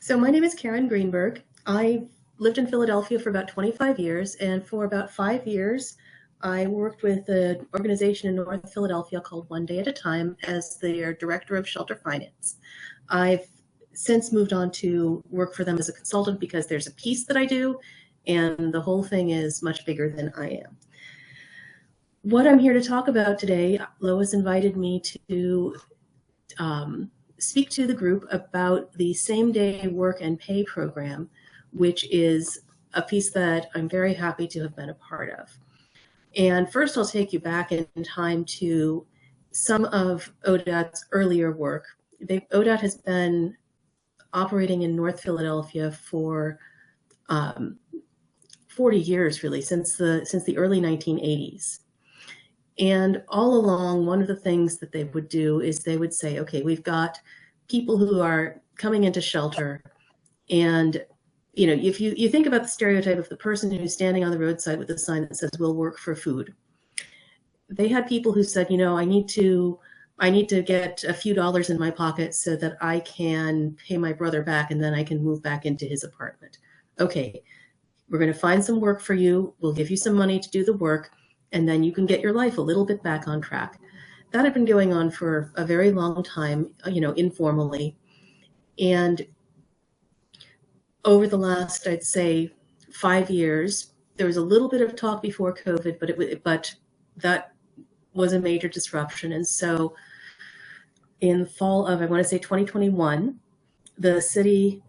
So my name is Karen Greenberg. I lived in Philadelphia for about 25 years, and for about 5 years, I worked with an organization in North Philadelphia called One Day at a Time as their director of shelter finance. I've since moved on to work for them as a consultant because there's a piece that I do, and the whole thing is much bigger than I am. What I'm here to talk about today, Lois invited me to speak to the group about the same-day work and pay program, which is a piece that I'm very happy to have been a part of. And first, I'll take you back in time to some of ODOT's earlier work. ODOT has been operating in North Philadelphia for 40 years, really, since the early 1980s. And all along, one of the things that they would do is they would say, okay, we've got people who are coming into shelter. And, if you think about the stereotype of the person who's standing on the roadside with a sign that says, we'll work for food. They had people who said, I need to get a few dollars in my pocket so that I can pay my brother back and then I can move back into his apartment. Okay, we're going to find some work for you. We'll give you some money to do the work, and then you can get your life a little bit back on track. That had been going on for a very long time, informally. And over the last, I'd say, 5 years, there was a little bit of talk before COVID, but that was a major disruption. And so in the fall of, I want to say 2021, the city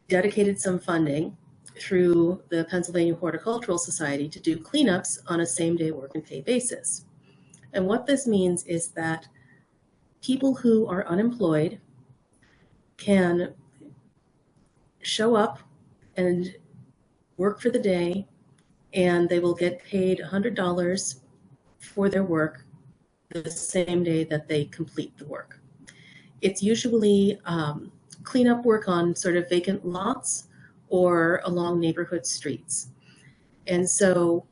dedicated some funding through the Pennsylvania Horticultural Society to do cleanups on a same-day work and pay basis. And what this means is that people who are unemployed can show up and work for the day, and they will get paid $100 for their work the same day that they complete the work. It's usually cleanup work on sort of vacant lots or along neighborhood streets. And so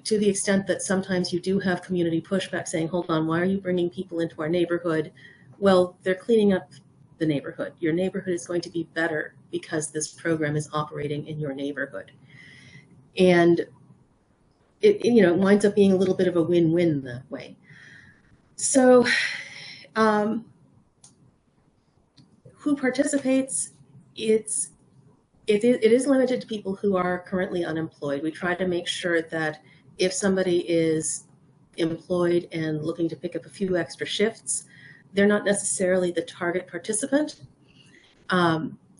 to the extent that sometimes you do have community pushback saying, hold on, why are you bringing people into our neighborhood? Well, they're cleaning up the neighborhood. Your neighborhood is going to be better because this program is operating in your neighborhood. And it winds up being a little bit of a win-win that way. So who participates? It is limited to people who are currently unemployed. We try to make sure that if somebody is employed and looking to pick up a few extra shifts, they're not necessarily the target participant.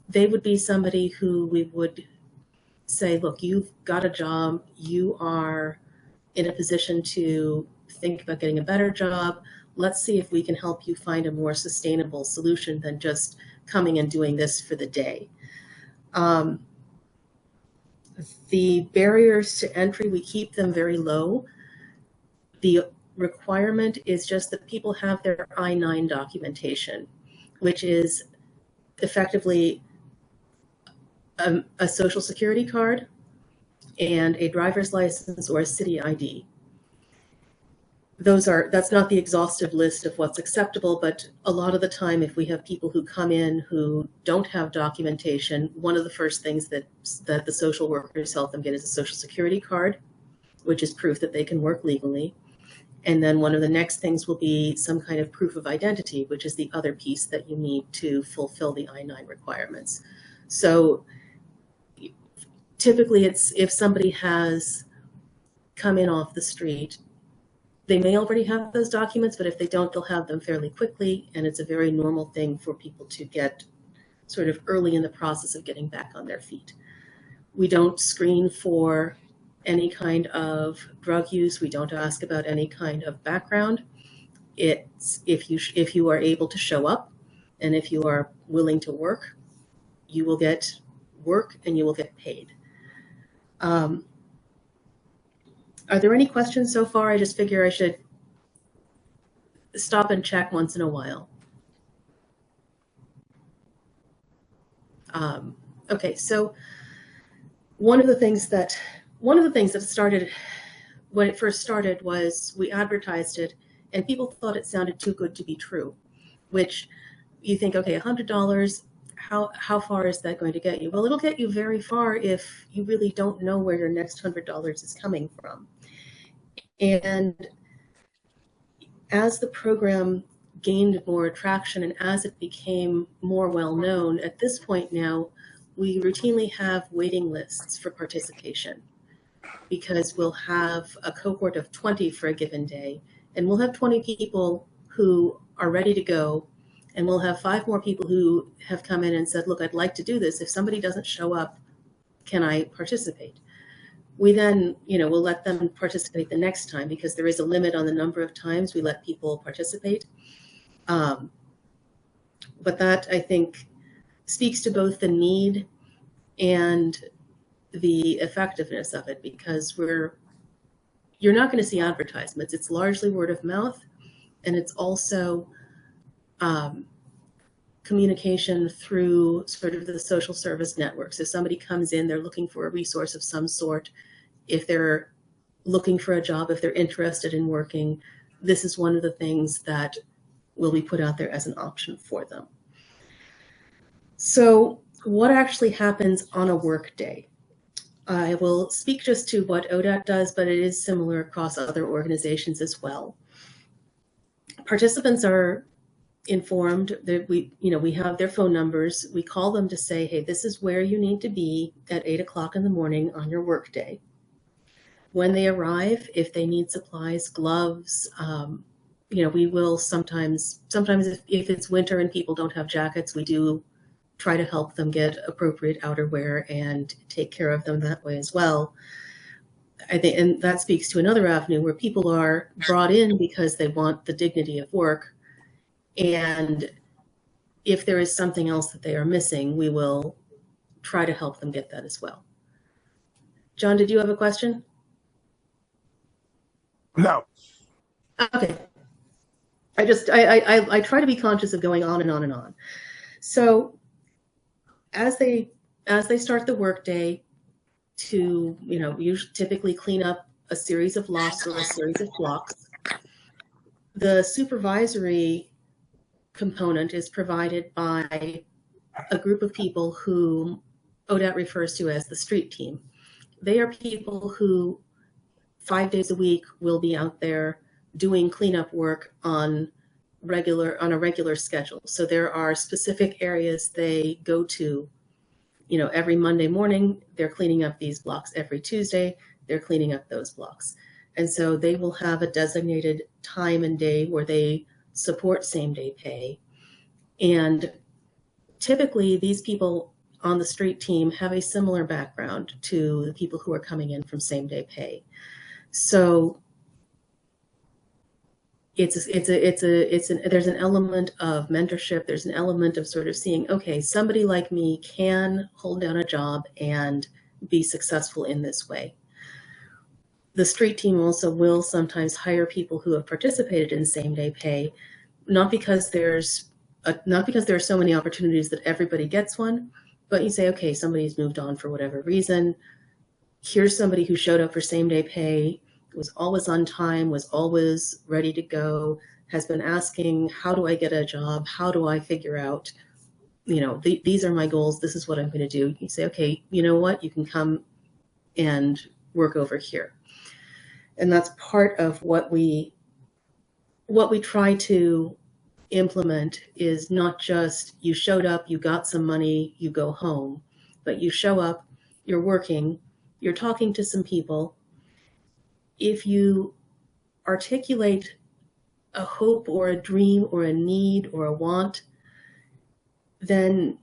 They would be somebody who we would say, look, you've got a job, you are in a position to think about getting a better job. Let's see if we can help you find a more sustainable solution than just coming and doing this for the day. The barriers to entry, we keep them very low. The requirement is just that people have their I-9 documentation, which is effectively a social security card and a driver's license or a city ID. That's not the exhaustive list of what's acceptable, but a lot of the time, if we have people who come in who don't have documentation, one of the first things that the social workers help them get is a social security card, which is proof that they can work legally. And then one of the next things will be some kind of proof of identity, which is the other piece that you need to fulfill the I-9 requirements. So typically it's if somebody has come in off the street, they may already have those documents, but if they don't, they'll have them fairly quickly. And it's a very normal thing for people to get sort of early in the process of getting back on their feet. We don't screen for any kind of drug use. We don't ask about any kind of background. It's if you are able to show up and if you are willing to work, you will get work and you will get paid. Are there any questions so far? I just figure I should stop and check once in a while. Okay, so one of the things that started when it first started was we advertised it, and people thought it sounded too good to be true. Which you think, okay, $100. how far is that going to get you? Well, it'll get you very far if you really don't know where your next $100 is coming from. And as the program gained more traction and as it became more well known, at this point now, we routinely have waiting lists for participation, because we'll have a cohort of 20 for a given day, and we'll have 20 people who are ready to go, and we'll have 5 more people who have come in and said, look, I'd like to do this. If somebody doesn't show up, can I participate? We then, we'll let them participate the next time, because there is a limit on the number of times we let people participate. But that, I think, speaks to both the need and the effectiveness of it, because you're not going to see advertisements. It's largely word of mouth, and it's also communication through sort of the social service networks. If somebody comes in, they're looking for a resource of some sort. If they're looking for a job, if they're interested in working, this is one of the things that will be put out there as an option for them. So what actually happens on a work day? I will speak just to what ODAT does, but it is similar across other organizations as well. Participants are informed that we have their phone numbers. We call them to say, hey, this is where you need to be at 8 o'clock in the morning on your work day. When they arrive, if they need supplies, gloves, we will sometimes if it's winter and people don't have jackets, we do try to help them get appropriate outerwear and take care of them that way as well. I think, and that speaks to another avenue where people are brought in because they want the dignity of work. And if there is something else that they are missing, we will try to help them get that as well. John, did you have a question? No. Okay. I try to be conscious of going on and on and on. So as they start the workday, to typically clean up a series of lots or a series of blocks, the supervisory component is provided by a group of people who ODAT refers to as the street team. They are people who 5 days a week will be out there doing cleanup work on a regular schedule. So there are specific areas they go to. Every Monday morning, they're cleaning up these blocks. Every Tuesday, they're cleaning up those blocks. And so they will have a designated time and day where they support same-day pay. And typically, these people on the street team have a similar background to the people who are coming in from same-day pay. So there's an element of mentorship. There's an element of sort of seeing, okay, somebody like me can hold down a job and be successful in this way. The street team also will sometimes hire people who have participated in same-day pay, not because there are so many opportunities that everybody gets one, but you say, okay, somebody's moved on for whatever reason. Here's somebody who showed up for same-day pay, was always on time, was always ready to go, has been asking, how do I get a job? How do I figure out, these are my goals. This is what I'm going to do. You say, okay, you know what? You can come and work over here. And that's part of what we try to implement is not just you showed up, you got some money, you go home, but you show up, you're working, you're talking to some people. If you articulate a hope or a dream or a need or a want, then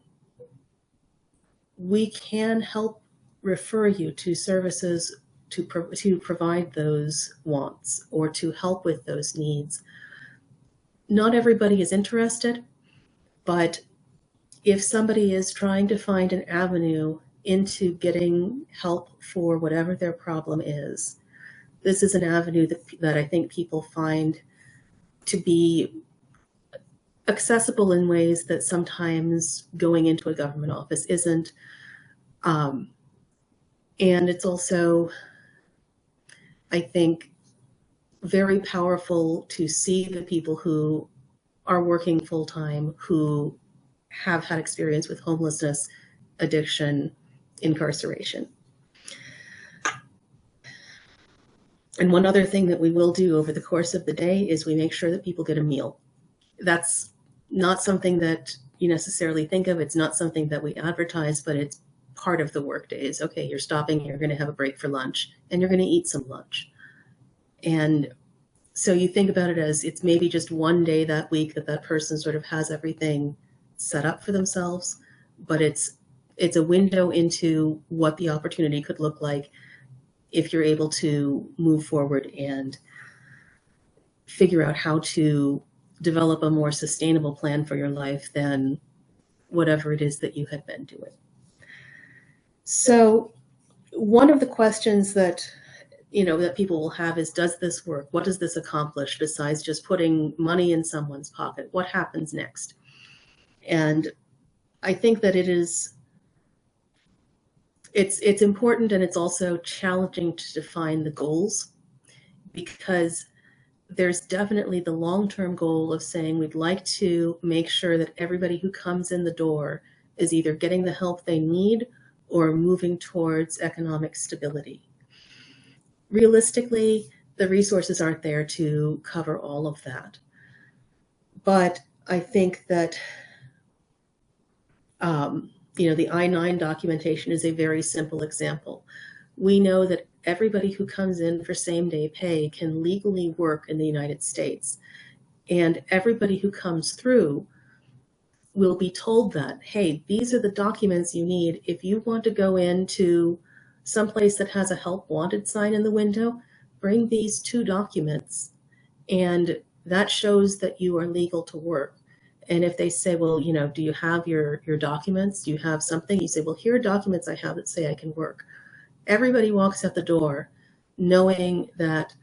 we can help refer you to services to provide those wants or to help with those needs. Not everybody is interested, but if somebody is trying to find an avenue into getting help for whatever their problem is, this is an avenue that I think people find to be accessible in ways that sometimes going into a government office isn't. And it's also, I think, very powerful to see the people who are working full-time, who have had experience with homelessness, addiction, incarceration. And one other thing that we will do over the course of the day is we make sure that people get a meal. That's not something that you necessarily think of. It's not something that we advertise, but it's part of the workday. Is okay, you're stopping, you're going to have a break for lunch, and you're going to eat some lunch. And so you think about it as it's maybe just one day that week that that person sort of has everything set up for themselves, but it's a window into what the opportunity could look like if you're able to move forward and figure out how to develop a more sustainable plan for your life than whatever it is that you had been doing. So one of the questions that that people will have is, does this work? What does this accomplish besides just putting money in someone's pocket? What happens next? And I think that it's important, and it's also challenging to define the goals, because there's definitely the long-term goal of saying we'd like to make sure that everybody who comes in the door is either getting the help they need or moving towards economic stability. Realistically, the resources aren't there to cover all of that. But I think that the I-9 documentation is a very simple example. We know that everybody who comes in for same-day pay can legally work in the United States. And everybody who comes through will be told that, hey, these are the documents you need. If you want to go into someplace that has a help wanted sign in the window, bring these 2 documents. And that shows that you are legal to work. And if they say, well, do you have your documents? Do you have something? You say, well, here are documents I have that say I can work. Everybody walks out the door knowing that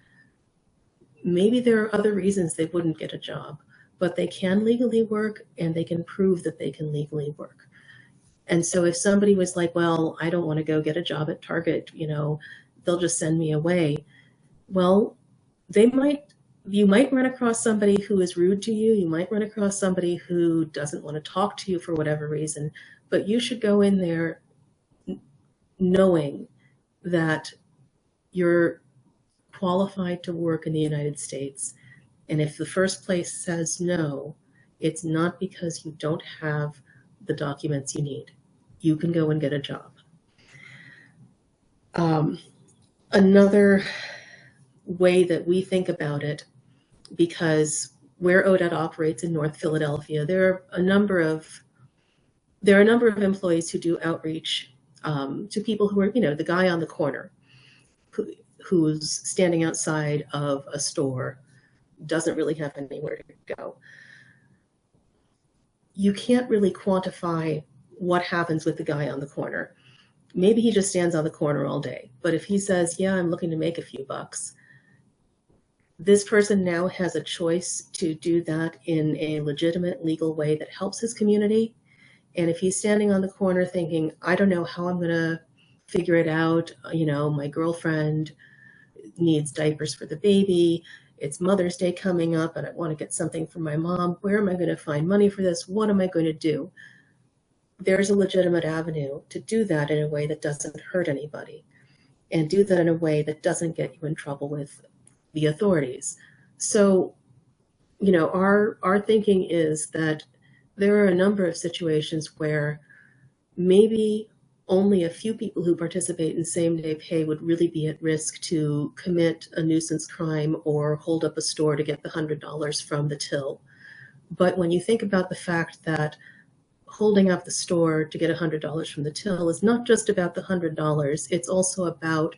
maybe there are other reasons they wouldn't get a job, but they can legally work and they can prove that they can legally work. And so if somebody was like, well, I don't want to go get a job at Target, they'll just send me away. Well, you might run across somebody who is rude to you. You might run across somebody who doesn't want to talk to you for whatever reason, but you should go in there knowing that you're qualified to work in the United States. And if the first place says no, it's not because you don't have the documents you need. You can go and get a job. Another way that we think about it, because where ODOT operates in North Philadelphia, there are a number of employees who do outreach to people who are, the guy on the corner who's standing outside of a store, doesn't really have anywhere to go. You can't really quantify what happens with the guy on the corner. Maybe he just stands on the corner all day, but if he says, yeah, I'm looking to make a few bucks, this person now has a choice to do that in a legitimate legal way that helps his community. And if he's standing on the corner thinking, I don't know how I'm going to figure it out, my girlfriend needs diapers for the baby, it's Mother's Day coming up and I want to get something for my mom, where am I going to find money for this? What am I going to do? There's a legitimate avenue to do that in a way that doesn't hurt anybody, and do that in a way that doesn't get you in trouble with the authorities. So, our thinking is that there are a number of situations where maybe only a few people who participate in same-day pay would really be at risk to commit a nuisance crime or hold up a store to get the $100 from the till. But when you think about the fact that holding up the store to get $100 from the till is not just about the $100, it's also about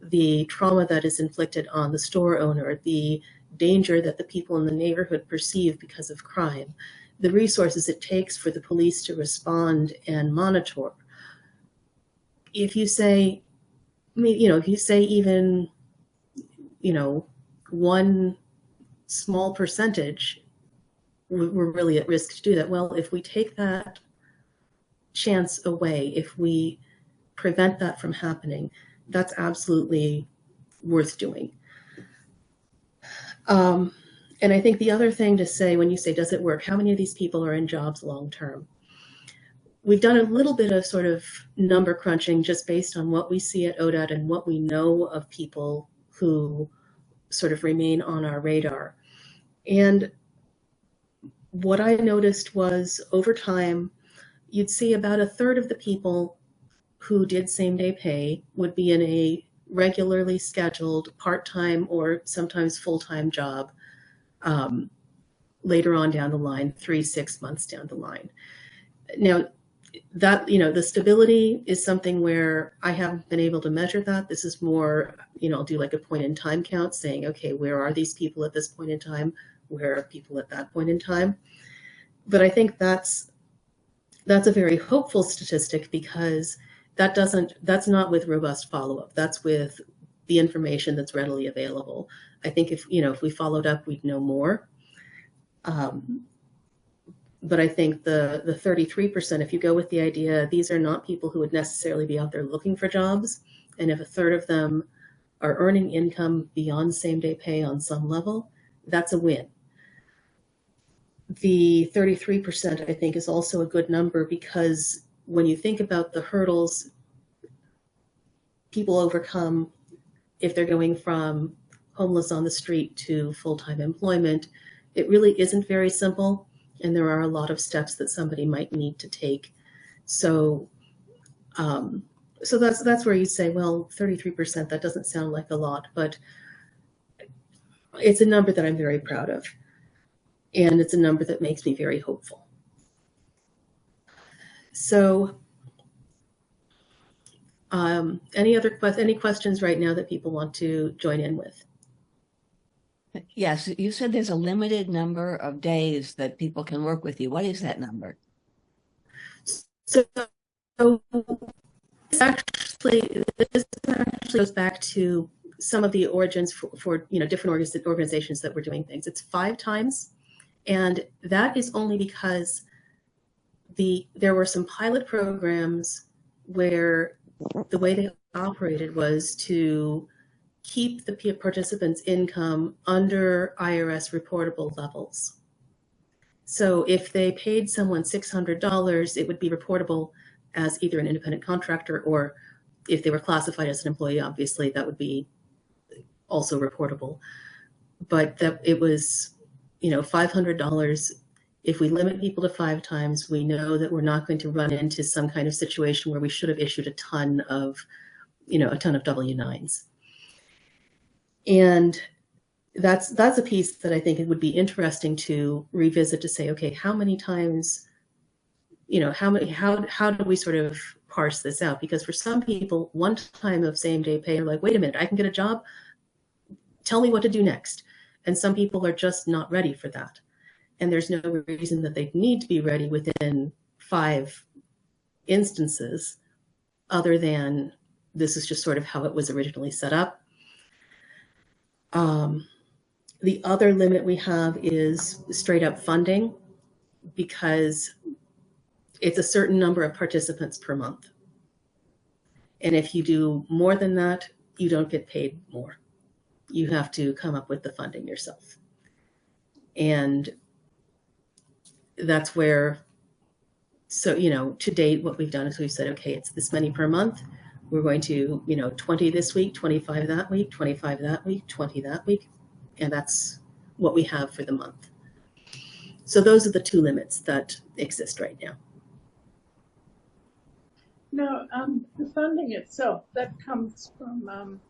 the trauma that is inflicted on the store owner, the danger that the people in the neighborhood perceive because of crime, the resources it takes for the police to respond and monitor. If you say, even, one small percentage, we're really at risk to do that. Well, if we take that chance away, if we prevent that from happening, that's absolutely worth doing. And And I think the other thing to say when you say, does it work? How many of these people are in jobs long term? We've done a little bit of sort of number crunching just based on what we see at ODOT and what we know of people who sort of remain on our radar. And what I noticed was over time, you'd see about a third of the people who did same day pay would be in a regularly scheduled part-time or sometimes full-time job later on down the line, 3-6 months down the line. Now, that, the stability is something where I haven't been able to measure that. This is more, I'll do like a point in time count saying, okay, where are these people at this point in time? Where are people at that point in time? But I think that's a very hopeful statistic because that's not with robust follow-up. That's with the information that's readily available. I think if we followed up, we'd know more. But I think the 33%, if you go with the idea, these are not people who would necessarily be out there looking for jobs. And if a third of them are earning income beyond same day pay on some level, that's a win. The 33%, I think, is also a good number because when you think about the hurdles people overcome if they're going from homeless on the street to full-time employment, it really isn't very simple. And there are a lot of steps that somebody might need to take. So that's where you say, well, 33%, that doesn't sound like a lot, but it's a number that I'm very proud of. And it's a number that makes me very hopeful. So any questions right now that people want to join in with? Yes, you said there's a limited number of days that people can work with you. What is that number? So this actually goes back to some of the origins for different organizations that were doing things. It's 5 times, and that is only because there were some pilot programs where the way they operated was to keep the participants' income under IRS reportable levels. So if they paid someone $600, it would be reportable as either an independent contractor, or if they were classified as an employee, obviously that would be also reportable. But that it was, $500. If we limit people to 5 times, we know that we're not going to run into some kind of situation where we should have issued a ton of W-9s. And that's a piece that I think it would be interesting to revisit, to say, okay, how many times, how do we sort of parse this out? Because for some people, one time of same day pay are like, wait a minute, I can get a job. Tell me what to do next. And some people are just not ready for that. And there's no reason that they need to be ready within 5 instances, other than this is just sort of how it was originally set up. The other limit we have is straight up funding, because it's a certain number of participants per month. And if you do more than that, you don't get paid more. You have to come up with the funding yourself. And that's where, so, to date, what we've done is we've said, okay, it's this many per month. We're going to, 20 this week, 25 that week, 25 that week, 20 that week. And that's what we have for the month. So those are the 2 limits that exist right now. Now, the funding itself, that comes from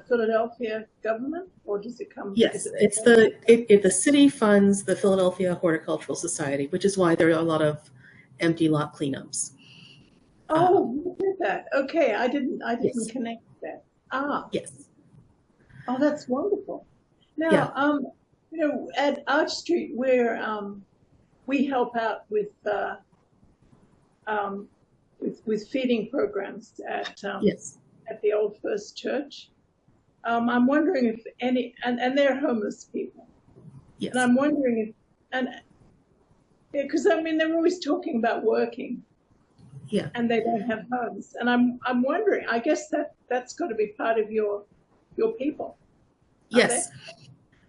Philadelphia government, or does it come? Yes, it's the city funds the Philadelphia Horticultural Society, which is why there are a lot of empty lot cleanups. Oh, look at that. Okay, I didn't Yes. connect that. Ah, Yes. oh, that's wonderful. Now, Yeah. At Arch Street, where we help out with feeding programs at Yes. at the Old First Church. I'm wondering if and they're homeless people. Yes. And I'm wondering because they're always talking about working. Yeah. And they don't have homes. And I'm wondering, I guess that's got to be part of your people. Yes.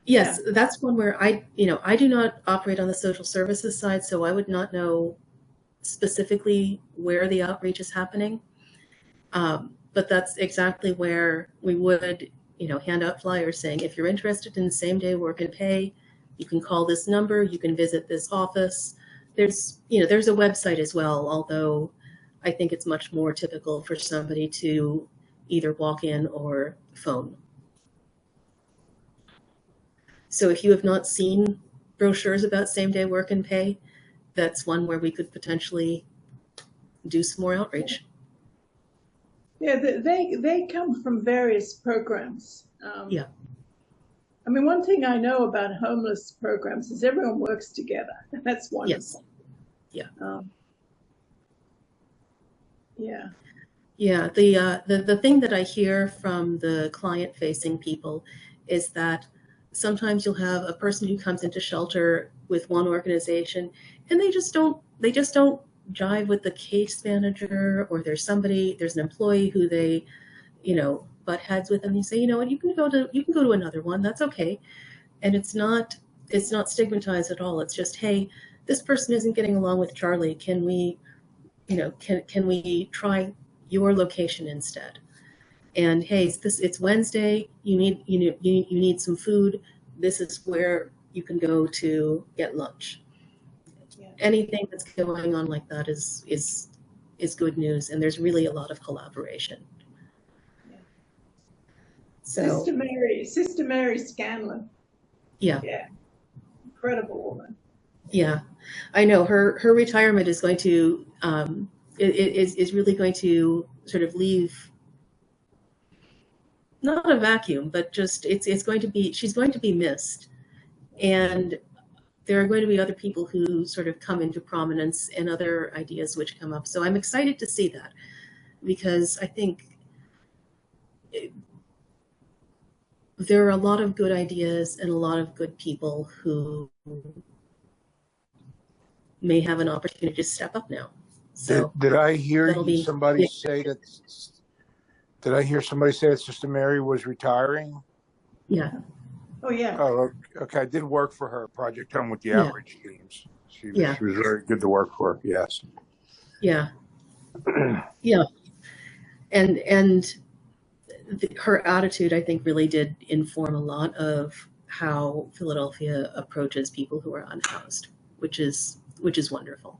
Yeah. Yes, that's one where I do not operate on the social services side, so I would not know specifically where the outreach is happening. But that's exactly where we would, hand out flyers saying, if you're interested in same day work and pay, you can call this number, you can visit this office. There's a website as well, although I think it's much more typical for somebody to either walk in or phone. So if you have not seen brochures about same day work and pay, that's one where we could potentially do some more outreach. Yeah, they come from various programs. Yeah. I mean, one thing I know about homeless programs is everyone works together. That's Yes. wonderful. Yeah. Yeah. Yeah. The thing that I hear from the client facing people is that sometimes you'll have a person who comes into shelter with one organization and they just don't jive with the case manager, or there's an employee who they, butt heads with, and you say, you know what, you can go to another one. That's okay. And it's not stigmatized at all. It's just, hey, this person isn't getting along with Charlie. Can we, can we try your location instead? And hey, it's Wednesday. You need some food. This is where you can go to get lunch. Yeah. Anything that's going on like that is good news, and there's really a lot of collaboration. Yeah. So Sister Mary Scanlon. yeah, Yeah. Incredible woman. yeah, I know her retirement is going to is really going to sort of leave not a vacuum, but just it's going to be she's going to be missed, and there are going to be other people who sort of come into prominence and other ideas which come up. So I'm excited to see that, because I think there are a lot of good ideas and a lot of good people who may have an opportunity to step up now. So Did I hear that'll be somebody say that? Did I hear somebody say that Sister Mary was retiring? yeah, Oh, yeah. Oh, okay. I did work for her, Project Home, with the Yeah. outreach teams. She Yeah. was very good to work for. Yes. yeah, yeah, and her attitude, I think, really did inform a lot of how Philadelphia approaches people who are unhoused, which is wonderful.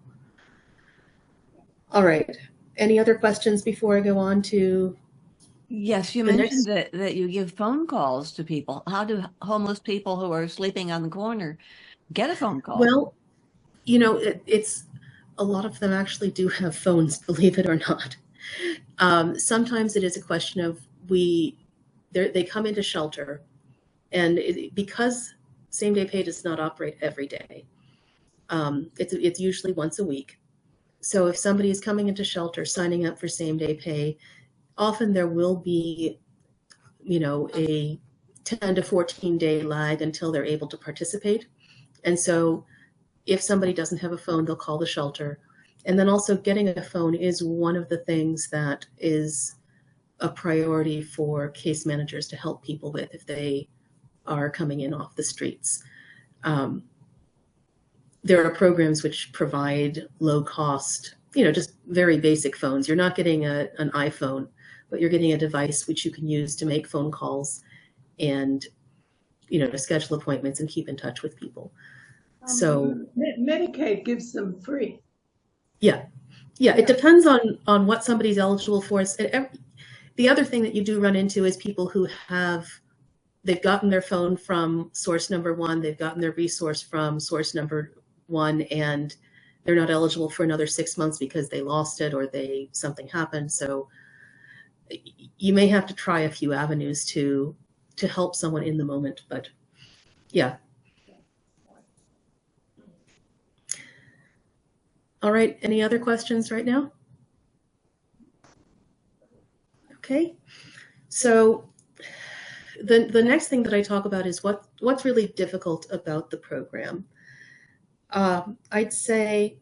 All right. Any other questions before I go on to Yes, you the mentioned next? that you give phone calls to people. How do homeless people who are sleeping on the corner get a phone call? Well, it's a lot of them actually do have phones, believe it or not. Sometimes it is a question of they come into shelter, and because same day pay does not operate every day, it's usually once a week. So if somebody is coming into shelter signing up for same day pay, often there will be, a 10 to 14 day lag until they're able to participate. And so if somebody doesn't have a phone, they'll call the shelter. And then also getting a phone is one of the things that is a priority for case managers to help people with if they are coming in off the streets. Um, there are programs which provide low cost, just very basic phones. You're not getting an iPhone, but you're getting a device which you can use to make phone calls and, to schedule appointments and keep in touch with people. So Medicaid gives them free. yeah, it depends on what somebody's eligible for. The other thing that you do run into is people who they've gotten their phone from source number one, they've gotten their resource from source number one, and they're not eligible for another 6 months because they lost it or something happened. So you may have to try a few avenues to help someone in the moment, but yeah. All right, any other questions right now? Okay, so the next thing that I talk about is what's really difficult about the program. I'd say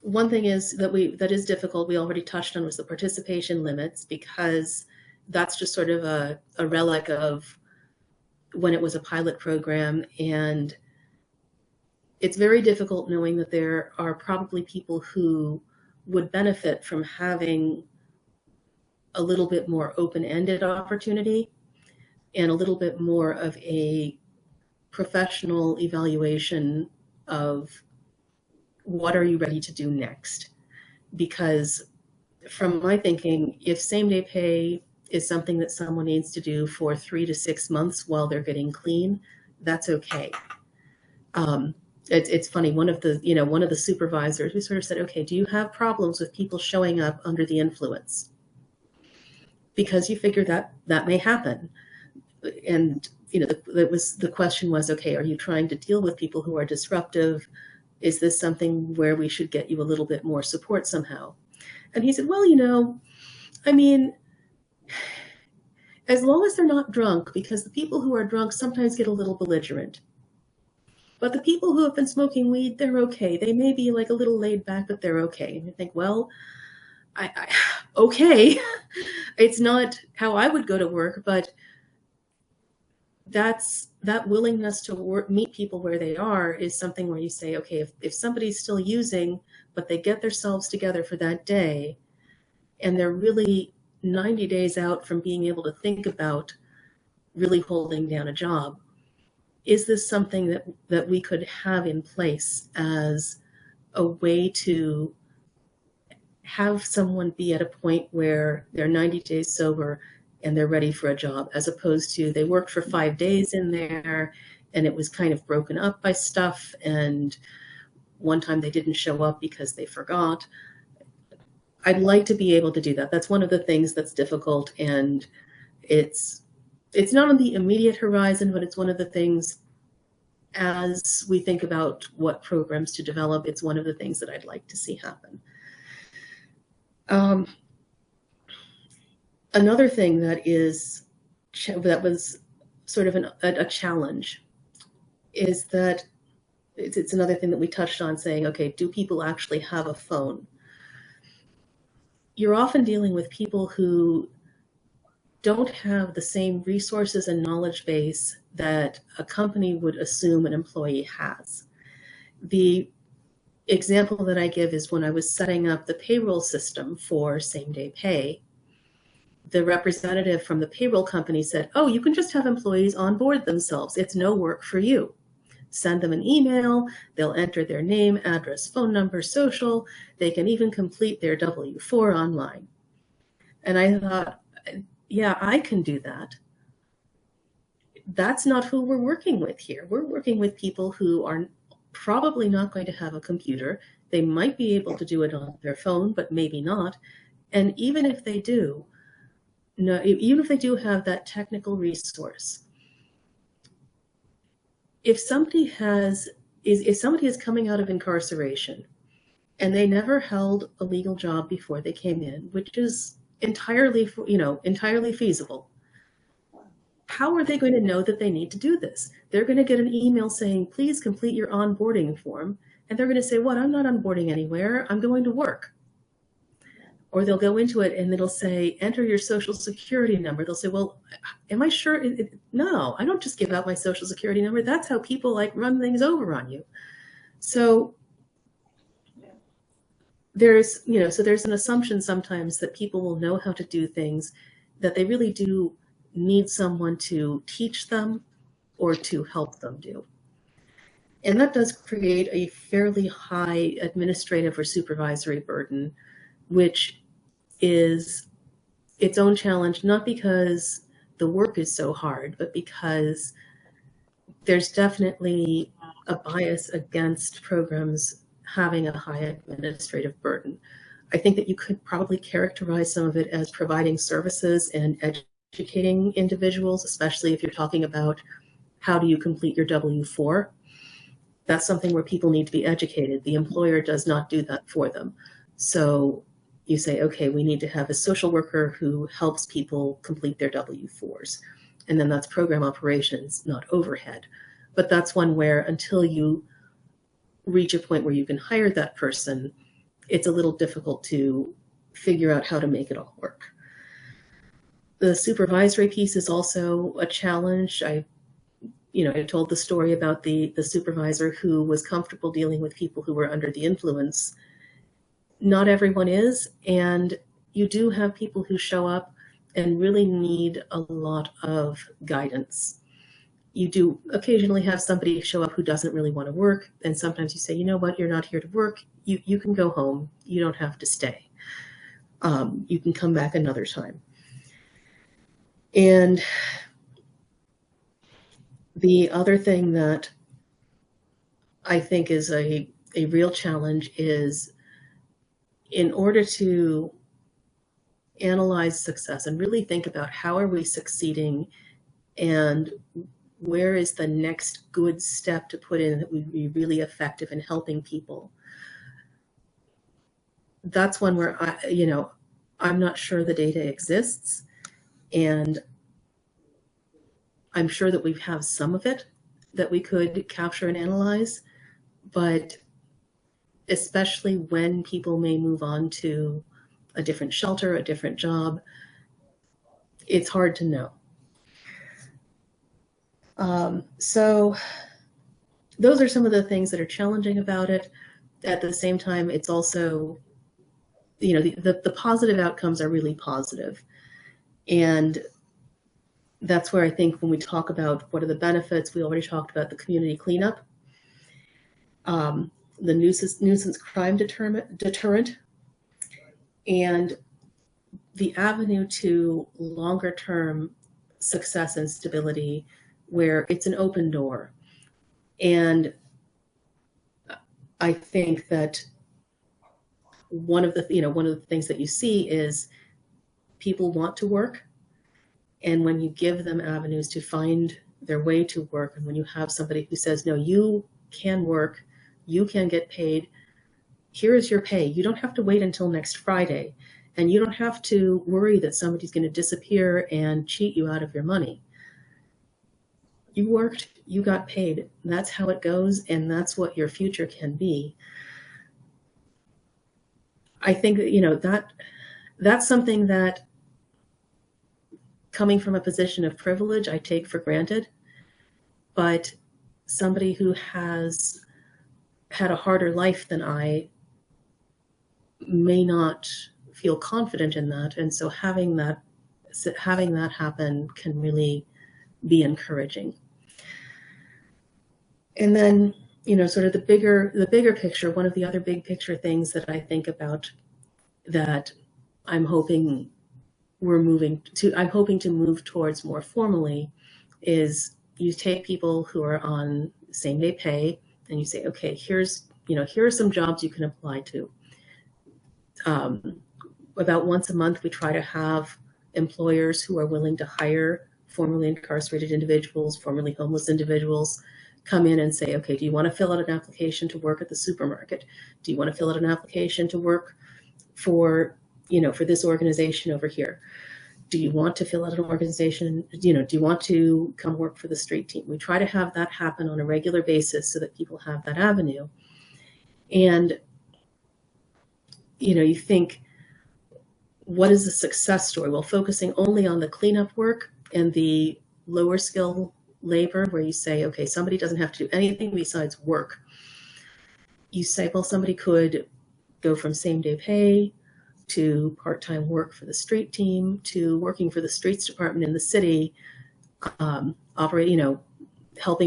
one thing is that is difficult, we already touched on, was the participation limits, because that's just sort of a relic of when it was a pilot program. And it's very difficult knowing that there are probably people who would benefit from having a little bit more open-ended opportunity and a little bit more of a professional evaluation of what are you ready to do next. Because from my thinking, if same-day pay is something that someone needs to do for 3 to 6 months while they're getting clean, that's okay. It's funny. One of the supervisors, we sort of said, okay, do you have problems with people showing up under the influence? Because you figure that may happen. And the question was, okay, are you trying to deal with people who are disruptive? Is this something where we should get you a little bit more support somehow? And he said, well, I mean, as long as they're not drunk, because the people who are drunk sometimes get a little belligerent. But the people who have been smoking weed, they're okay. They may be like a little laid back, but they're okay. And you think, well, okay. It's not how I would go to work, but that willingness to meet people where they are is something where you say, okay, if somebody's still using, but they get themselves together for that day, and they're really 90 days out from being able to think about really holding down a job, is this something that we could have in place as a way to have someone be at a point where they're 90 days sober and they're ready for a job, as opposed to they worked for 5 days in there and it was kind of broken up by stuff, and one time they didn't show up because they forgot. I'd like to be able to do that. That's one of the things that's difficult, and it's not on the immediate horizon, but it's one of the things as we think about what programs to develop, it's one of the things that I'd like to see happen. Another thing that was sort of a challenge is that it's another thing that we touched on, saying, okay, do people actually have a phone? You're often dealing with people who don't have the same resources and knowledge base that a company would assume an employee has. The example that I give is when I was setting up the payroll system for same-day pay, the representative from the payroll company said, oh, you can just have employees onboard themselves. It's no work for you. Send them an email, they'll enter their name, address, phone number, social, they can even complete their W-4 online. And I thought, yeah, I can do that. That's not who we're working with here. We're working with people who are probably not going to have a computer. They might be able to do it on their phone, but maybe not. And even if they do, even if they do have that technical resource, if somebody is coming out of incarceration and they never held a legal job before they came in, which is entirely feasible, how are they going to know that they need to do this? They're going to get an email saying, please complete your onboarding form. And they're going to say, what? I'm not onboarding anywhere. I'm going to work. Or they'll go into it and it'll say, enter your social security number. They'll say, well, am I sure? No, I don't just give out my social security number. That's how people run things over on you. So there's an assumption sometimes that people will know how to do things, that they really do need someone to teach them or to help them do. And that does create a fairly high administrative or supervisory burden, which is its own challenge, not because the work is so hard, but because there's definitely a bias against programs having a high administrative burden. I think that you could probably characterize some of it as providing services and educating individuals, especially if you're talking about how do you complete your W-4. That's something where people need to be educated. The employer does not do that for them. So you say, okay, we need to have a social worker who helps people complete their W-4s. And then that's program operations, not overhead. But that's one where until you reach a point where you can hire that person, it's a little difficult to figure out how to make it all work. The supervisory piece is also a challenge. I I told the story about the supervisor who was comfortable dealing with people who were under the influence. Not everyone is, and you do have people who show up and really need a lot of guidance. You do occasionally have somebody show up who doesn't really want to work, and sometimes you say, you know what, you're not here to work. You can go home. You don't have to stay. You can come back another time. And the other thing that I think is a real challenge is, in order to analyze success and really think about how are we succeeding and where is the next good step to put in that would be really effective in helping people, that's one where I'm not sure the data exists, and I'm sure that we have some of it that we could capture and analyze, but especially when people may move on to a different shelter, a different job, it's hard to know. So those are some of the things that are challenging about it. At the same time, it's also, the positive outcomes are really positive. And that's where I think when we talk about what are the benefits, we already talked about the community cleanup, the nuisance crime deterrent, and the avenue to longer term success and stability, where it's an open door. And I think that one of the things that you see is people want to work, and when you give them avenues to find their way to work, and when you have somebody who says, no, you can work, you can get paid, here is your pay, you don't have to wait until next Friday, and you don't have to worry that somebody's going to disappear and cheat you out of your money. You worked, you got paid. That's how it goes, and that's what your future can be. I think that that's something that, coming from a position of privilege, I take for granted. But somebody who has had a harder life than I may not feel confident in that, and so having that happen can really be encouraging. And then, sort of the bigger picture, one of the other big picture things that I think about that I'm hoping to move towards more formally is, you take people who are on same day pay and you say, okay, here are some jobs you can apply to. About once a month, we try to have employers who are willing to hire formerly incarcerated individuals, formerly homeless individuals, come in and say, okay, do you want to fill out an application to work at the supermarket? Do you want to fill out an application to work for this organization over here? Do you want to fill out an organization? Do you want to come work for the street team? We try to have that happen on a regular basis so that people have that avenue. And, you think, what is a success story? Well, focusing only on the cleanup work and the lower skill labor, where you say, okay, somebody doesn't have to do anything besides work. You say, well, somebody could go from same day pay to part-time work for the street team to working for the streets department in the city, helping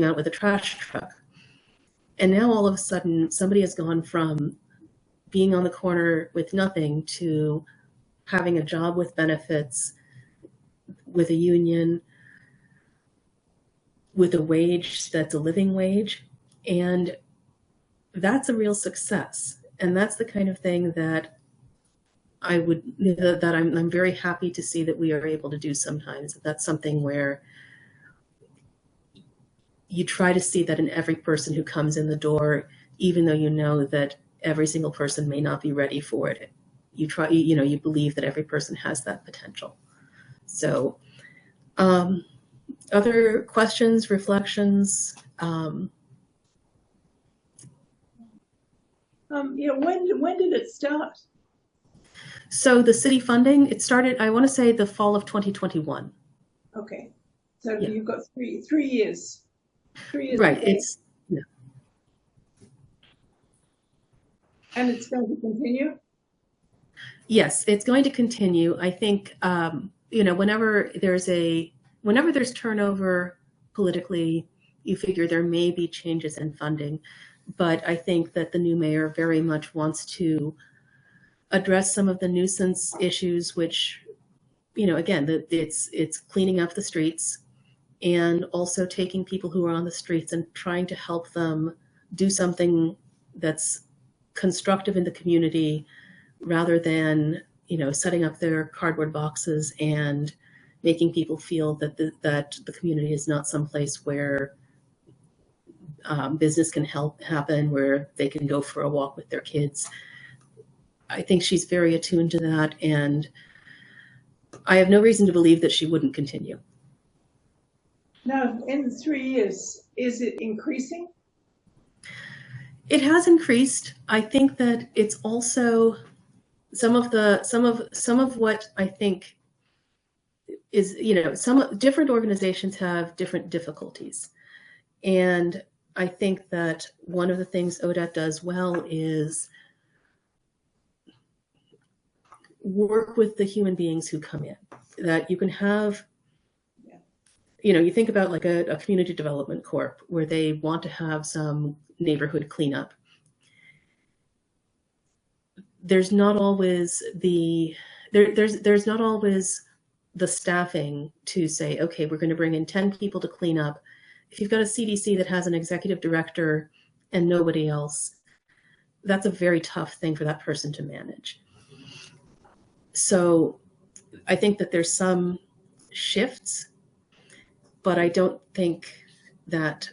out with a trash truck. And now all of a sudden, somebody has gone from being on the corner with nothing to having a job with benefits, with a union, with a wage that's a living wage. And that's a real success. And that's the kind of thing that I'm very happy to see that we are able to do sometimes. That's something where you try to see that in every person who comes in the door, even though you know that every single person may not be ready for it. You believe that every person has that potential. So, other questions, reflections? When did it start? So the city funding, it started, I want to say, the fall of 2021. Okay, so Yeah. you've got three years. 3 is Right. okay. It's yeah. And it's going to continue? Yes, it's going to continue. I think whenever there's turnover politically, you figure there may be changes in funding. But I think that the new mayor very much wants to address some of the nuisance issues, which, again, it's cleaning up the streets and also taking people who are on the streets and trying to help them do something that's constructive in the community rather than, setting up their cardboard boxes and making people feel that the community is not someplace where business can happen, where they can go for a walk with their kids. I think she's very attuned to that, and I have no reason to believe that she wouldn't continue. Now, in 3 years, is it increasing? It has increased. I think that it's also some of what I think is, some different organizations have different difficulties. And I think that one of the things ODAT does well is work with the human beings who come in. That you can have, you think about like a community development corp where they want to have some neighborhood cleanup. There's not always there's not always the staffing to say, okay, we're going to bring in 10 people to clean up. If you've got a CDC that has an executive director and nobody else, that's a very tough thing for that person to manage. So I think that there's some shifts, but I don't think that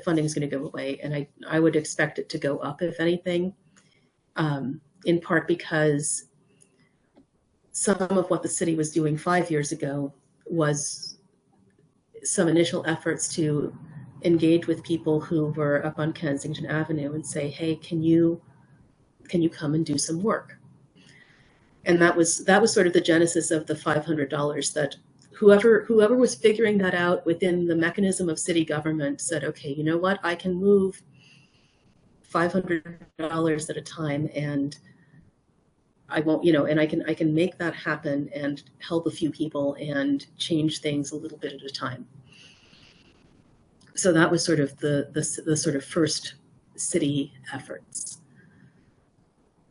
funding is going to go away, and I would expect it to go up, if anything, in part because some of what the city was doing 5 years ago was some initial efforts to engage with people who were up on Kensington Avenue and say, hey, can you come and do some work? And that was sort of the genesis of the $500, that whoever was figuring that out within the mechanism of city government said, okay, you know what, I can move $500 at a time, and I won't, and I can make that happen and help a few people and change things a little bit at a time. So that was sort of the sort of first city efforts.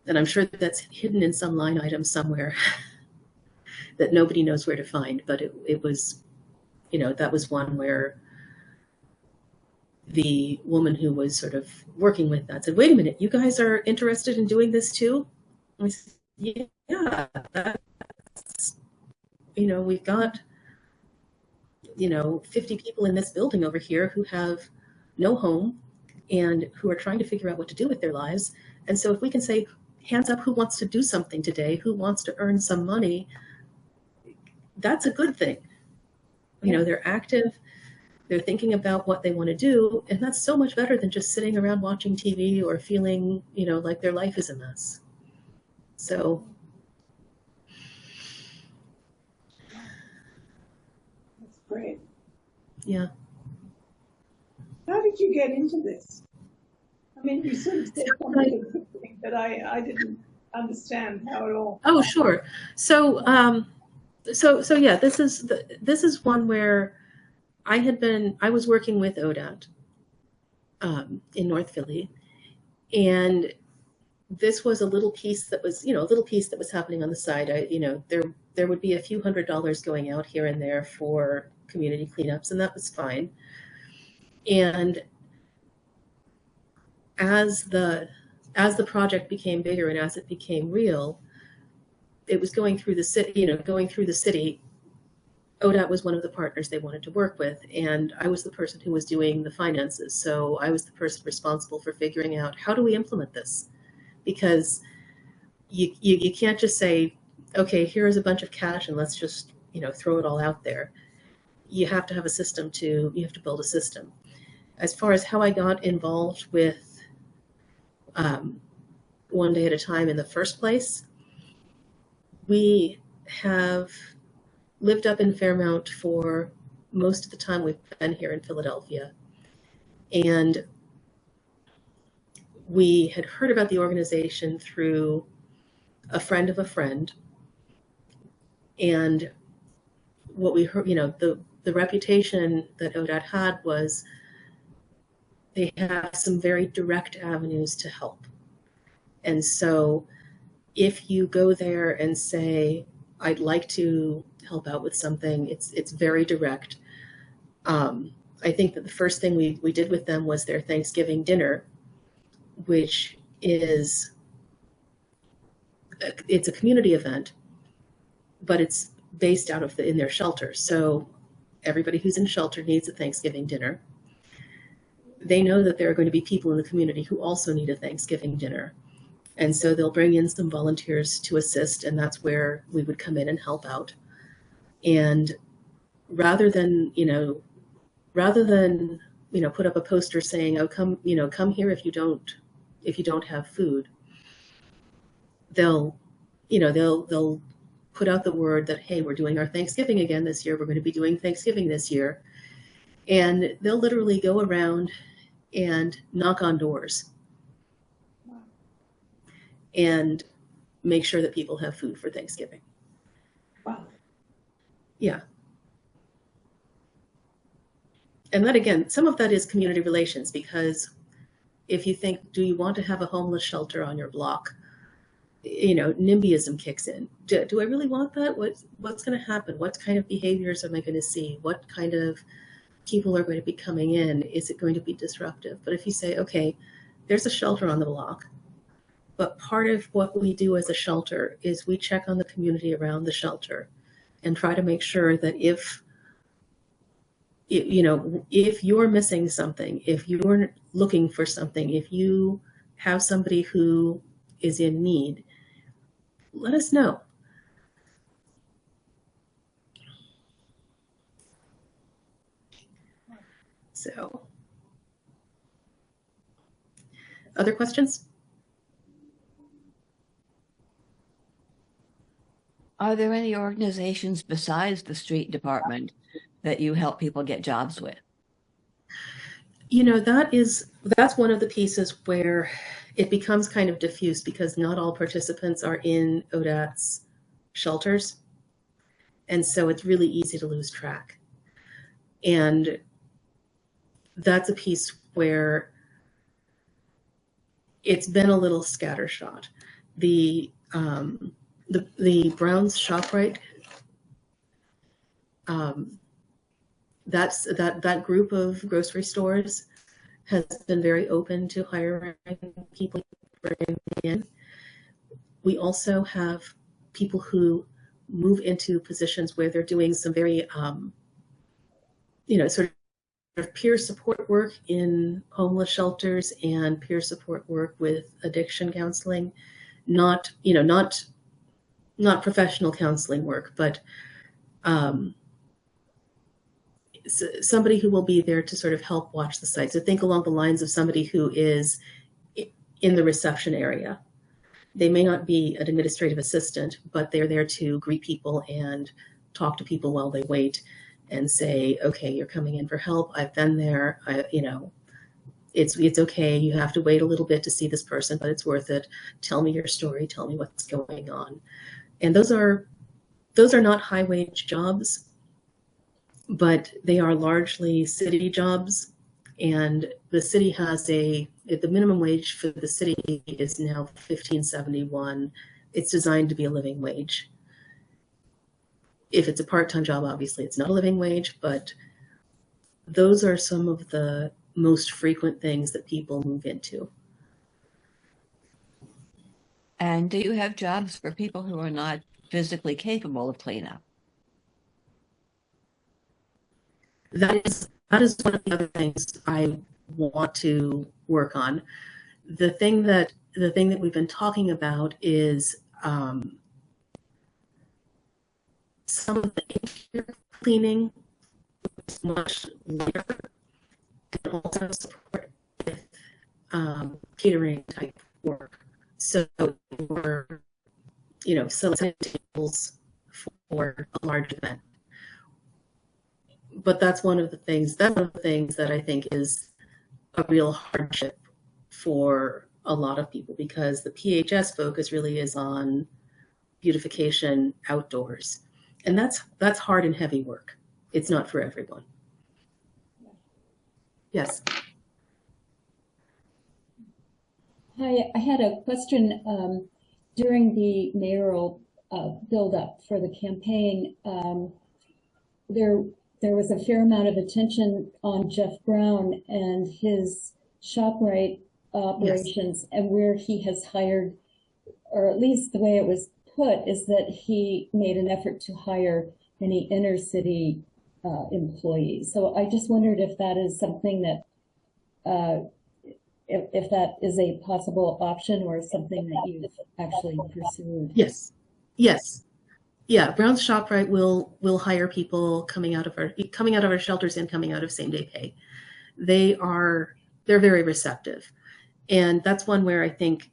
And I'm sure that's hidden in some line item somewhere that nobody knows where to find. But it was, that was one where the woman who was sort of working with that said, wait a minute, you guys are interested in doing this too? And I said, yeah, that's, we've got, 50 people in this building over here who have no home and who are trying to figure out what to do with their lives. And so if we can say, hands up, who wants to do something today? Who wants to earn some money? That's a good thing. They're active. They're thinking about what they want to do. And that's so much better than just sitting around watching TV or feeling, like their life is a mess. So. That's great. Yeah. How did you get into this? I mean, you sort of said something that I didn't understand how at all. Oh, sure. So, yeah, this is one where I was working with ODAT in North Philly, and this was a little piece that was happening on the side. There would be a few $100s going out here and there for community cleanups, and that was fine. And as the project became bigger and as it became real, it was going through the city. ODAT was one of the partners they wanted to work with, and I was the person who was doing the finances. So I was the person responsible for figuring out, how do we implement this? Because you can't just say, okay, here's a bunch of cash and let's just, throw it all out there. You have to have a system you have to build a system. As far as how I got involved with One Day at a Time in the first place, we have lived up in Fairmount for most of the time we've been here in Philadelphia. And we had heard about the organization through a friend of a friend. And what we heard, the reputation that ODOT had was they have some very direct avenues to help. And so if you go there and say, I'd like to help out with something, it's very direct. I think that the first thing we did with them was their Thanksgiving dinner, which is it's a community event, but it's based out of in their shelter. So everybody who's in shelter needs a Thanksgiving dinner. They know that there are going to be people in the community who also need a Thanksgiving dinner. And so they'll bring in some volunteers to assist, and that's where we would come in and help out. And rather than put up a poster saying, "Oh, come here if you don't have food," they'll put out the word that, hey, we're doing our Thanksgiving again this year. We're going to be doing Thanksgiving this year. And they'll literally go around and knock on doors and make sure that people have food for Thanksgiving. Wow. Yeah. And that, again, some of that is community relations, because if you think, do you want to have a homeless shelter on your block? NIMBYism kicks in. Do I really want that? What's going to happen? What kind of behaviors am I going to see? What kind of people are going to be coming in? Is it going to be disruptive? But if you say, okay, there's a shelter on the block, but part of what we do as a shelter is we check on the community around the shelter and try to make sure that if you're missing something, if you're looking for something, if you have somebody who is in need, let us know. So, other questions? Are there any organizations besides the street department that you help people get jobs with? That's one of the pieces where it becomes kind of diffuse, because not all participants are in ODAT's shelters. And so it's really easy to lose track. And that's a piece where it's been a little scattershot. The Brown's ShopRite, that group of grocery stores has been very open to hiring people to bring in. We also have people who move into positions where they're doing some very, sort of peer support work in homeless shelters and peer support work with addiction counseling, not professional counseling work, but somebody who will be there to sort of help watch the site. So think along the lines of somebody who is in the reception area. They may not be an administrative assistant, but they're there to greet people and talk to people while they wait and say, okay, you're coming in for help. I've been there. It's okay. You have to wait a little bit to see this person, but it's worth it. Tell me your story. Tell me what's going on. And those are not high wage jobs, but they are largely city jobs. And the city has the minimum wage for the city is now $15.71. It's designed to be a living wage. If it's a part-time job, obviously it's not a living wage, but those are some of the most frequent things that people move into. And do you have jobs for people who are not physically capable of cleanup? That is one of the other things I want to work on. The thing that we've been talking about is some of the interior cleaning is much lighter, and also support with catering type work. So we're selling tables for a large event. But that's one of the things that I think is a real hardship for a lot of people because the PHS focus really is on beautification outdoors. And that's hard and heavy work. It's not for everyone. Yes. Hi, I had a question during the mayoral build-up for the campaign. There was a fair amount of attention on Jeff Brown and his ShopRite operations, yes, and where he has hired, or at least the way it was put, is that he made an effort to hire many inner city employees. So I just wondered if that is something that if that is a possible option or something that you've actually pursued. Yes. Yes. Yeah. Brown's ShopRite will hire people coming out of our shelters and coming out of same day pay. They're very receptive. And that's one where I think,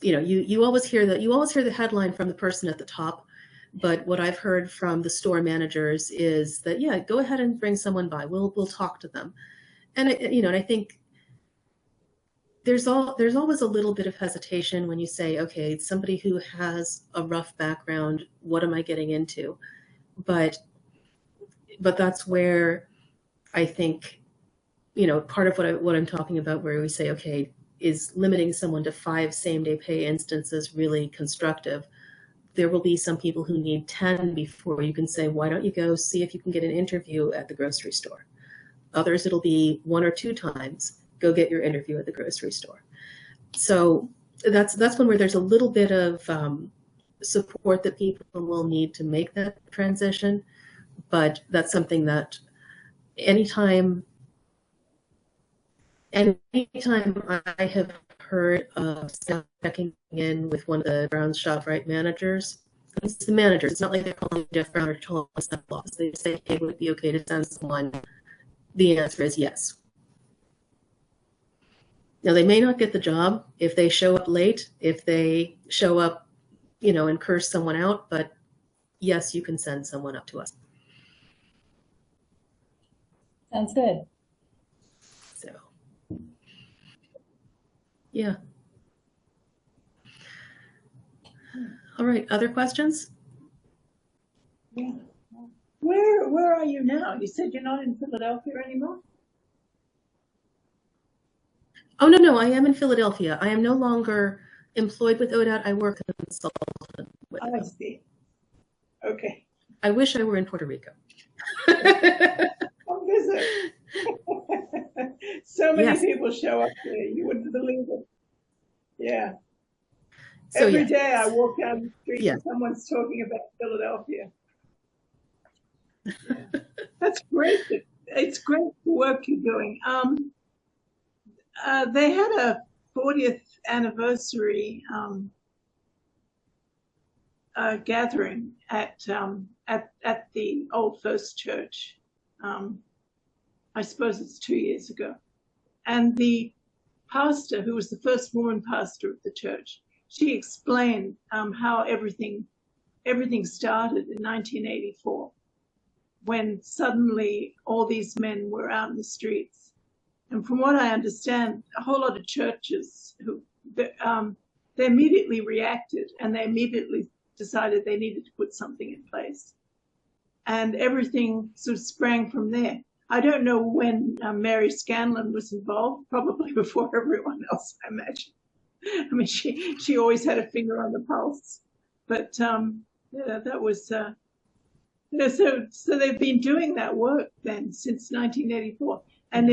you always hear the headline from the person at the top, but what I've heard from the store managers is that, yeah, go ahead and bring someone by. We'll talk to them. And I think there's always a little bit of hesitation when you say, okay, somebody who has a rough background, what am I getting into? But that's where I think, part of what I'm talking about, where we say, okay, is limiting someone to 5 same-day pay instances really constructive? There will be some people who need 10 before you can say, why don't you go see if you can get an interview at the grocery store? Others, it'll be 1 or 2 times, go get your interview at the grocery store. So that's one where there's a little bit of support that people will need to make that transition. But that's something that anytime I have heard of staff checking in with one of the Brown's ShopRite managers, it's the managers. It's not like they're calling Jeff Brown or telling us that loss. They say, hey, would it be okay to send someone? The answer is yes. Now, they may not get the job if they show up late, if they show up, and curse someone out, but yes, you can send someone up to us. Sounds good. So, yeah. All right, other questions? Yeah. Where are you now? You said you're not in Philadelphia anymore? Oh, no, I am in Philadelphia. I am no longer employed with ODOT. I work as a consultant with them. I see. Okay. I wish I were in Puerto Rico. Come visit. So many Yes. people show up there. You wouldn't believe it. Yeah. So, Every yeah. day I walk down the street Yeah. and someone's talking about Philadelphia. Yeah. That's great. It's great the work you're doing. They had a 40th anniversary gathering at the Old First Church. I suppose it's 2 years ago. And the pastor, who was the first woman pastor of the church, she explained how everything started in 1984, when suddenly all these men were out in the streets. And from what I understand, a whole lot of churches they immediately reacted, and they immediately decided they needed to put something in place. And everything sort of sprang from there. I don't know when Mary Scanlon was involved, probably before everyone else, I imagine. I mean, she always had a finger on the pulse. But yeah, that was, so they've been doing that work then since 1984. And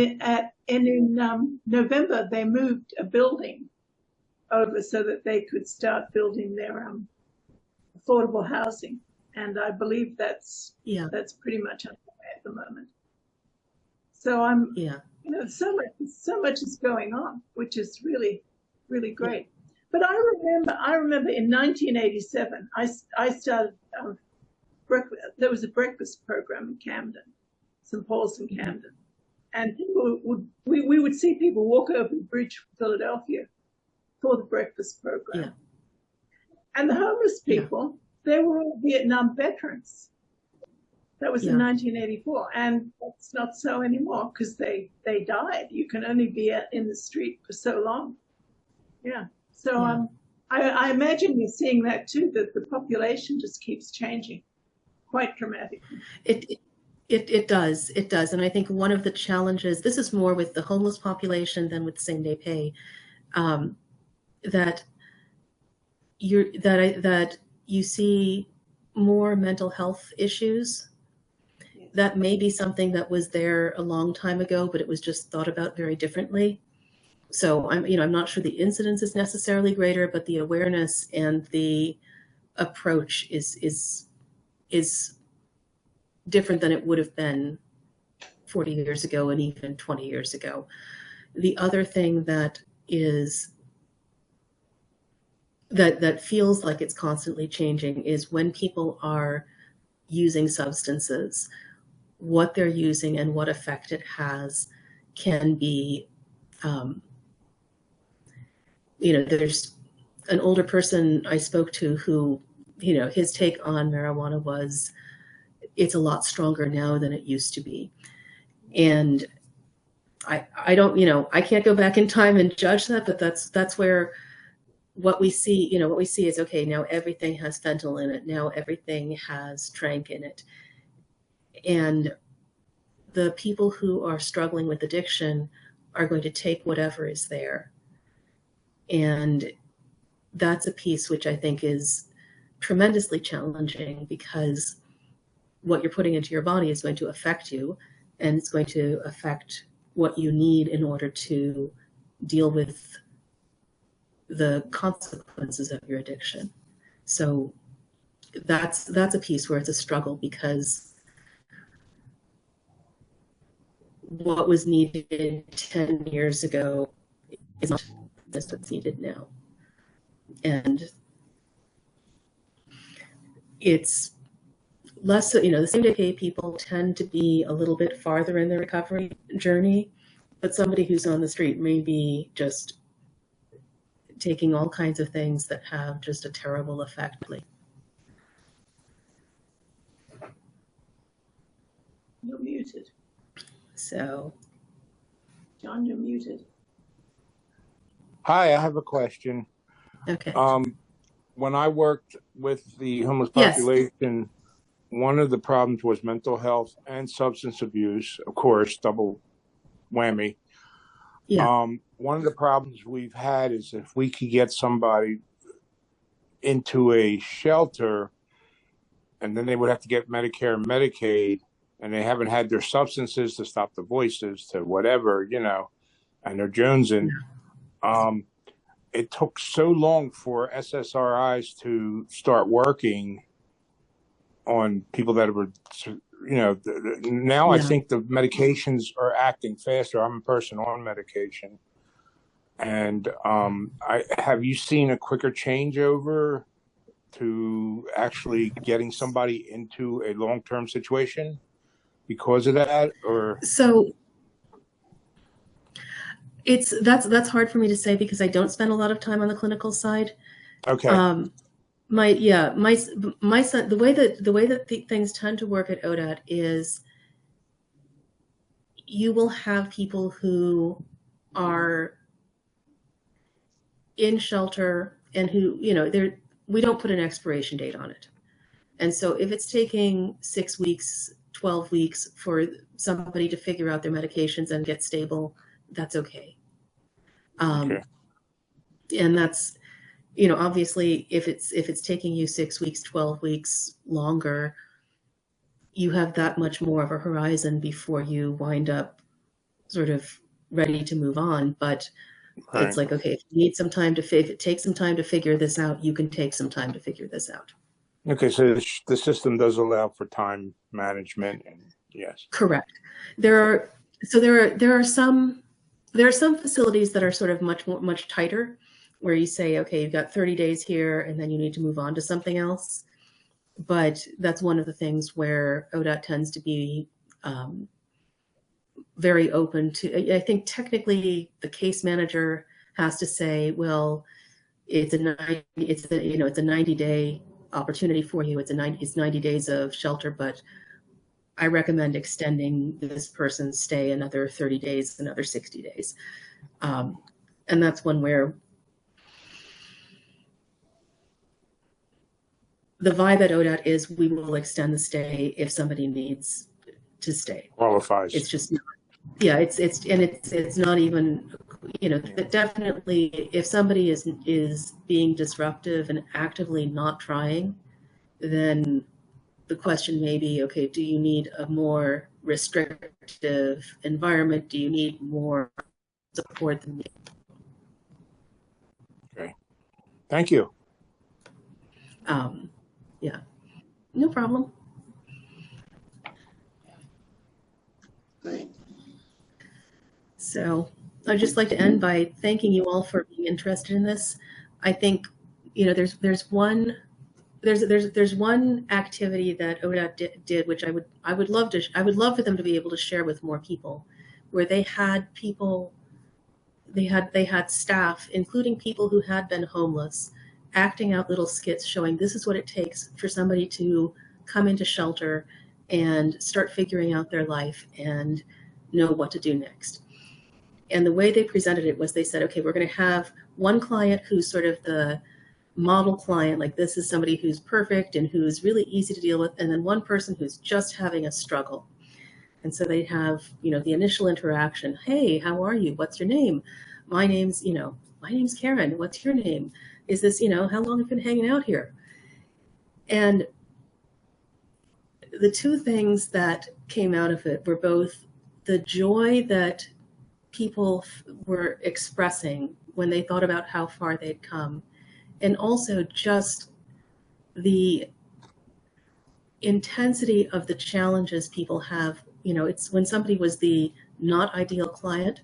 in November, they moved a building over so that they could start building their affordable housing. And I believe that's pretty much underway at the moment. So so much is going on, which is really, really great. Yeah. But I remember in 1987, I started, there was a breakfast program in Camden, St. Paul's in Camden. And we would see people walk over the bridge from Philadelphia for the breakfast program. Yeah. And the homeless people, they were all Vietnam veterans. That was in Yeah. 1984, and that's not so anymore because they died. You can only be in the street for so long. Yeah. So Yeah. I imagine you're seeing that too, that the population just keeps changing quite dramatically. It does. It does. And I think one of the challenges, this is more with the homeless population than with same day pay, that that you see more mental health issues. That may be something that was there a long time ago, but it was just thought about very differently. So I'm not sure the incidence is necessarily greater, but the awareness and the approach is different than it would have been 40 years ago and even 20 years ago. The other thing that is that feels like it's constantly changing is when people are using substances, what they're using and what effect it has can be, there's an older person I spoke to who, his take on marijuana was, it's a lot stronger now than it used to be. And I don't, I can't go back in time and judge that, but that's where what we see is, okay, now everything has fentanyl in it. Now everything has tranq in it. And the people who are struggling with addiction are going to take whatever is there. And that's a piece which I think is tremendously challenging, because what you're putting into your body is going to affect you, and it's going to affect what you need in order to deal with the consequences of your addiction. So that's a piece where it's a struggle, because what was needed 10 years ago is not what's needed now. And it's less, the same day people tend to be a little bit farther in their recovery journey, but somebody who's on the street may be just taking all kinds of things that have just a terrible effect. You're muted. So, John, you're muted. Hi, I have a question. okay. When I worked with the homeless Yes. population, one of the problems was mental health and substance abuse, of course, double whammy. Yeah. One of the problems we've had is if we could get somebody into a shelter and then they would have to get Medicare and Medicaid, and they haven't had their substances to stop the voices to whatever, and they're jonesing. It took so long for SSRIs to start working on people that were, now I think the medications are acting faster. I'm a person on medication. And have you seen a quicker changeover to actually getting somebody into a long-term situation because of that? Or So that's hard for me to say, because I don't spend a lot of time on the clinical side. okay. My son, the way that things tend to work at ODAT is you will have people who are in shelter and who, we don't put an expiration date on it. And so if it's taking 6 weeks, 12 weeks for somebody to figure out their medications and get stable, that's okay. Okay. And that's, obviously if it's taking you 6 weeks, 12 weeks longer, you have that much more of a horizon before you wind up sort of ready to move on. But Right. It's like, okay, if you need some time if it takes some time to figure this out, you can take some time to figure this out. Okay, so the system does allow for time management, and yes. Correct. There are some facilities that are sort of much tighter, where you say, okay, you've got 30 days here and then you need to move on to something else. But that's one of the things where ODOT tends to be very open to. I think technically the case manager has to say, well, it's a 90-day opportunity for you. It's 90 days of shelter, but I recommend extending this person's stay another 30 days, another 60 days. And that's one where the vibe at ODOT is we will extend the stay if somebody needs to stay. Qualifies. It's just not, yeah, it's not even, you know, definitely if somebody is being disruptive and actively not trying, then the question may be, okay, do you need a more restrictive environment? Do you need more support than Okay. Thank you. Yeah, no problem. Great. So I'd just like to end by thanking you all for being interested in this. I think, you know, there's one activity that ODOT did, which I would love for them to be able to share with more people, where they had people, they had staff, including people who had been homeless, acting out little skits showing this is what it takes for somebody to come into shelter and start figuring out their life and know what to do next. And the way they presented it was they said, okay, we're going to have one client who's sort of the model client, like this is somebody who's perfect and who's really easy to deal with, and then one person who's just having a struggle. And so they have, you know, the initial interaction. Hey, how are you? What's your name? My name's Karen. What's your name? Is this, you know, how long have you been hanging out here? And the two things that came out of it were both the joy that people were expressing when they thought about how far they'd come, and also just the intensity of the challenges people have. You know, it's when somebody was the not ideal client,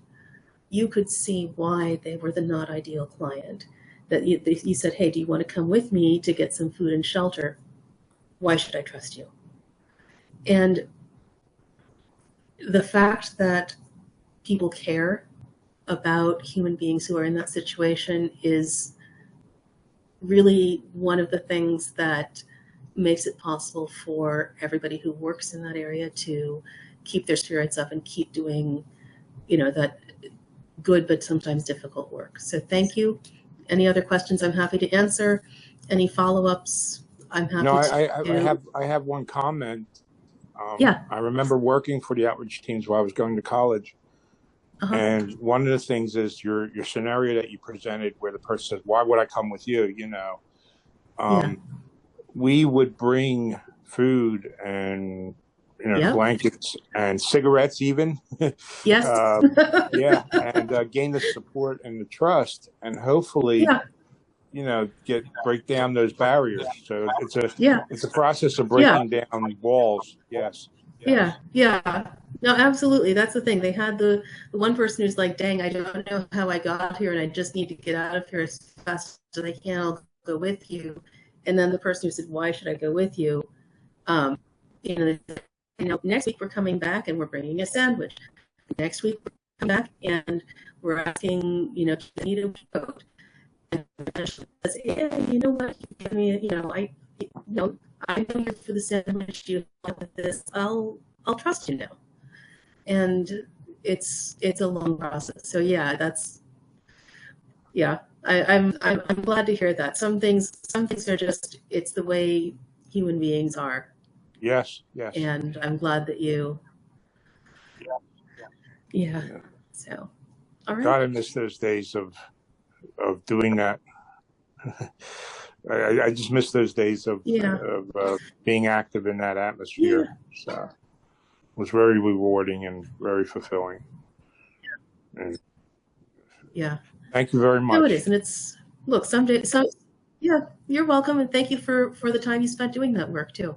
you could see why they were the not ideal client. That you said, hey, do you want to come with me to get some food and shelter? Why should I trust you? And the fact that people care about human beings who are in that situation is really one of the things that makes it possible for everybody who works in that area to keep their spirits up and keep doing, you know, that good but sometimes difficult work. So thank you. Any other questions I'm happy to answer. Any follow-ups I'm happy to. I have one comment. Yeah. I remember working for the outreach teams while I was going to college. And one of the things is your scenario that you presented where the person says, why would I come with you? You know, we would bring food and, you know, blankets and cigarettes even. Yes. Yeah. And gain the support and the trust and hopefully, you know, break down those barriers. So it's a process of breaking down walls. Yes. Yeah. No, absolutely. That's the thing. They had the one person who's like, dang, I don't know how I got here and I just need to get out of here as fast as I can. I'll go with you. And then the person who said, why should I go with you? You know, next week we're coming back and we're bringing a sandwich. Next week we're coming back and we're asking, you know, do you need a coat? And she says, yeah, you know what? Give me, you know, I know you're for the sandwich. You have this. I'll trust you now. And it's a long process. So yeah, I'm glad to hear that. Some things are just, it's the way human beings are. Yes. And I'm glad that you. Yeah. So, all right. God, I miss those days of doing that. I just miss those days of being active in that atmosphere. So it was very rewarding and very fulfilling. And thank you very much. No, it is. And it's, look, you're welcome. And thank you for the time you spent doing that work too.